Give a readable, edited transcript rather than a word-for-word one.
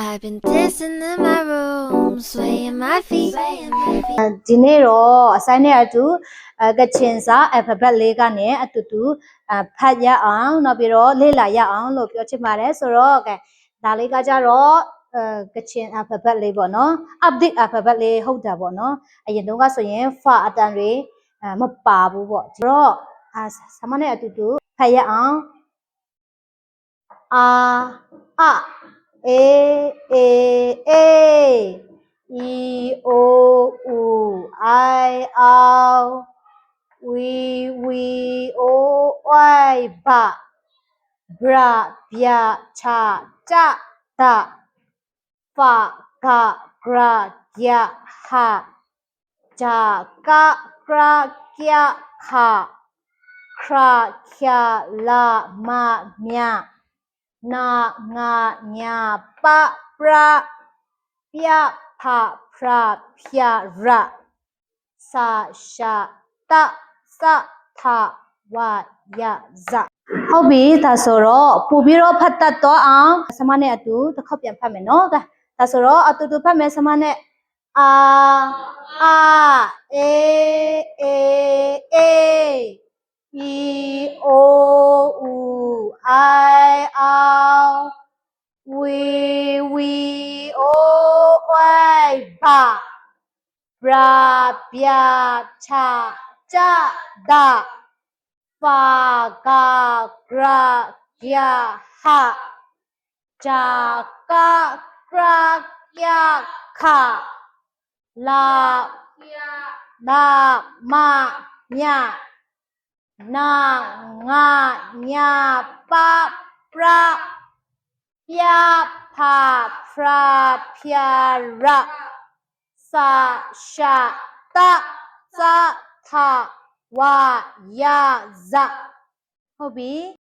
I've been dancing in my room, swaying my feet. ဒီနေ့တော့အဆိုင်နဲ့အတူကချင်စာalphabet လေးကနေအတူတူဖတ်ရအောင်နောက်ပြီးတော့လေ့လာရအောင်လို့ပြောချင်ပါတယ်ဆိုတော့ကဲဒါလေးကကြတော့ကချင် alphabet လေးပေါ့နော် update alphabet လေးဟုတ်တာပေါ့နော်အရင်တုန်းကဆိုရင် fa အတန်တွေမပါဘူးပေါ့ဆိုတော့ဆမနဲ့အတူတူဖတ်ရအောင်a a e o u I ow we o y ba bra bya cha cha da fa ga gra ya ha ja ka gra kya ha kra kya la ma mya na nga nya pa pra pya pha pra phya ra sa sha ta sa tha wa ya za ဟုတ်ပြီဒါဆိုတော့ပို့ပြီးတော့ဖတ်တတ်တော့အောင်ဆမနဲ့အတူတစ်ခေါက်ပြန်ဖတ်မယ်နော်ဒါဆိုတော့အတူတူဖတ်မယ်ဆမနဲ့a e o u I ow we o y ba bra bya cha cha da fa ga gra ya ha ja ka gra ya kha la ma nya na nga nya pa pra pya pha pra phya ra sa sha ta sa tha wa ya za ဟုတ်ပြီ